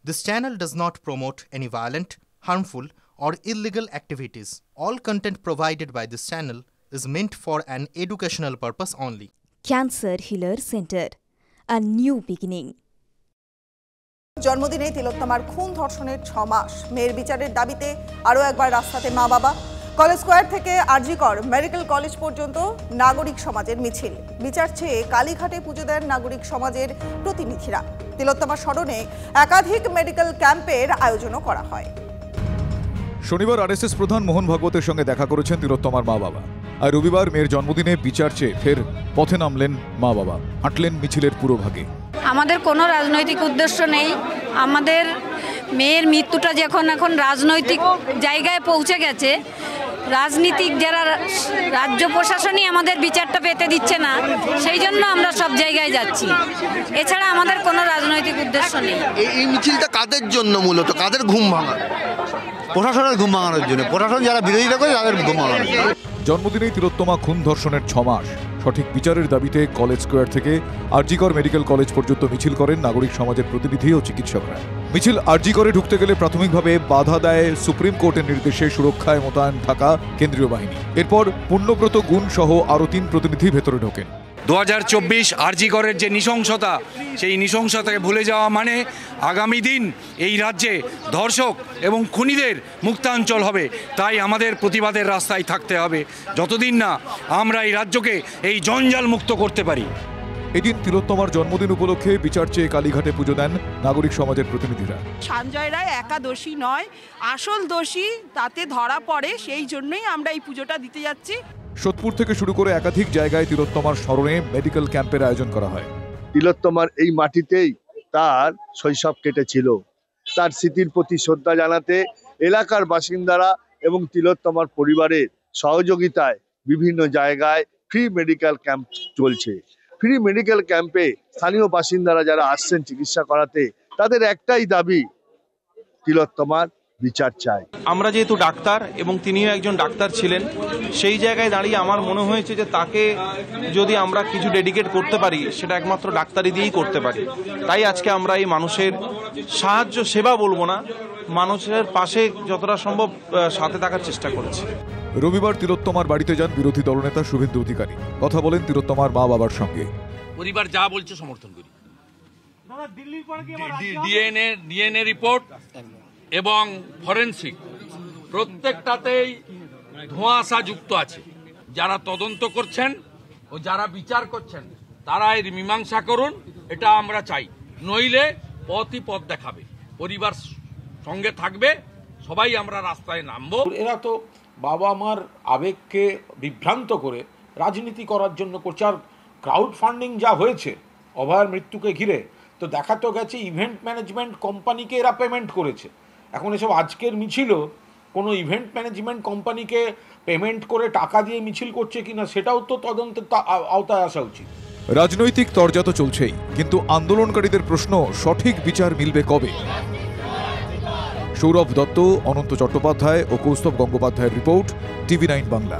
This channel does not promote any violent, harmful, or illegal activities. All content provided by this channel is meant for an educational purpose only. Cancer Healer Center, a new beginning. জন্মদিনে তিলোত্তমার খুন ধর্ষণের 6 মাস মেয়ের বিচারের দাবিতে আরও একবার রাস্তাতে মা বাবা। কলেজ স্কয়ার থেকে আরজিকর মেডিকেল কলেজ পর্যন্ত নাগরিক সমাজের মিছিল। বিচার চেয়ে কালীঘাটে পুজো দেন নাগরিক সমাজের প্রতিনিধিরা। তিলোত্তমার স্মরণে একাধিক মেডিকেল ক্যাম্পের আয়োজনও করা হয়। শনিবার আরএসএস প্রধান মোহন ভাগবতের সঙ্গে দেখা করেছেন তিলোত্তমার মা বাবা। আর রবিবার মেয়ের জন্মদিনে বিচার চেয়ে ফের পথে নামলেন মা বাবা, হাঁটলেন মিছিলের পুরোভাগে। আমাদের কোনো রাজনৈতিক উদ্দেশ্য নেই। আমাদের মেয়ের মৃত্যুটা যখন এখন রাজনৈতিক জায়গায় পৌঁছে গেছে, রাজনীতিক যারা রাজ্য প্রশাসনই আমাদের বিচারটা পেতে দিচ্ছে না, সেই জন্য আমরা সব জায়গায় যাচ্ছি। এছাড়া আমাদের কোনো রাজনৈতিক উদ্দেশ্য নেই। এই মিছিলটা কাদের জন্য, মূলত কাদের ঘুম ভাঙা? প্রশাসনের ঘুম ভাঙানোর জন্য। প্রশাসন যারা বিরোধিতা করে তাদের ঘুম ভাঙানোর জন্য। জন্মদিনেই তিলোত্তমা খুন ধর্ষণের 6 মাস সঠিক বিচারের দাবিতে কলেজ স্কয়ার থেকে আরজিকর মেডিকেল কলেজ পর্যন্ত মিছিল করেন নাগরিক সমাজের প্রতিনিধি ও চিকিৎসকরা। মিছিল আরজিকরে ঢুকতে গেলে প্রাথমিকভাবে বাধা দেয় সুপ্রিম কোর্টের নির্দেশে সুরক্ষায় মোতায়েন থাকা কেন্দ্রীয় বাহিনী। এরপর পূর্ণব্রত গুণ সহ আরও 3 প্রতিনিধি ভেতরে ঢোকেন। 2024 আরজিকরের যে নৃশংসতা, সেই নৃশংসতাকে ভুলে যাওয়া মানে আগামী দিন এই রাজ্যে ধর্ষক এবং খুনিদের মুক্তাঞ্চল হবে। তাই আমাদের প্রতিবাদের রাস্তায় থাকতে হবে যতদিন না আমরা এই রাজ্যকে এই জঞ্জাল মুক্ত করতে পারি। এদিন তিলোত্তমার জন্মদিন উপলক্ষে বিচার চেয়ে কালীঘাটে পুজো দেন নাগরিক সমাজের প্রতিনিধিরা। সঞ্জয় রায় একা দোষী নয়, আসল দোষী তাতে ধরা পড়ে, সেই জন্যই আমরা এই পুজোটা দিতে যাচ্ছি। সোদপুর থেকে শুরু করে একাধিক জায়গায় তিলোত্তমার স্মরণে মেডিকেল ক্যাম্পের আয়োজন করা হয়। তিলোত্তমার এই মাটিতেই তার শৈশব কেটেছিল। তার স্মৃতির প্রতি শ্রদ্ধা জানাতে এলাকার বাসিন্দারা এবং তিলোত্তমার পরিবারের সহযোগিতায় বিভিন্ন জায়গায় ফ্রি মেডিকেল ক্যাম্প চলছে। ফ্রি মেডিকেল ক্যাম্পে স্থানীয় বাসিন্দারা যারা আসছেন চিকিৎসা করাতে, তাদের একটাই দাবি, তিলোত্তমার বিচার চাই। আমরা যেহেতু ডাক্তার এবং তিনিও একজন ডাক্তার ছিলেন, সেই জায়গায় দাঁড়িয়ে আমার মনে হয়েছে যে তাকে যদি আমরা কিছু ডেডিকেট করতে পারি, সেটা একমাত্র ডাক্তারি দিয়েই করতে পারি। তাই আজকে আমরা এই মানুষের সাহায্য, সেবা বলবো না, মানুষের পাশে যতটা সম্ভব সাথে থাকার চেষ্টা করেছি। রবিবার তিলোত্তমার বাড়িতে যান বিরোধী দলনেতা শুভেন্দু অধিকারী। কথা বলেন তিলোত্তমার মা বাবার সঙ্গে। পরিবার যা বলছে সমর্থন করি। ডিএনএ রিপোর্ট এবং ফরেনসিক প্রত্যেকটাতেই ধোঁয়াশা যুক্ত আছে। যারা তদন্ত করছেন ও যারা বিচার করছেন তারা এর মীমাংসা করুন, এটা আমরা চাই। নইলে পথই পথ দেখাবে, পরিবার সঙ্গে থাকবে, সবাই আমরা রাস্তায় নামবো। এরা তো বাবা মার আবেগকে বিভ্রান্ত করে রাজনীতি করার জন্য করছে। আর ক্রাউড ফান্ডিং যা হয়েছে অভয়ার মৃত্যুকে ঘিরে, তো দেখা তো গেছে ইভেন্ট ম্যানেজমেন্ট কোম্পানিকে এরা পেমেন্ট করেছে। এখন এসব আজকের মিছিলও কোনো ইভেন্ট ম্যানেজমেন্ট কোম্পানিকে পেমেন্ট করে টাকা দিয়ে মিছিল করছে কিনা, সেটাও তো তদন্তের আওতায় আসা উচিত। রাজনৈতিক তরজা তো চলছেই, কিন্তু আন্দোলনকারীদের প্রশ্ন, সঠিক বিচার মিলবে কবে? সৌরভ দত্ত, অনন্ত চট্টোপাধ্যায় ও কৌস্তব গঙ্গোপাধ্যায়ের রিপোর্ট, TV9 বাংলা।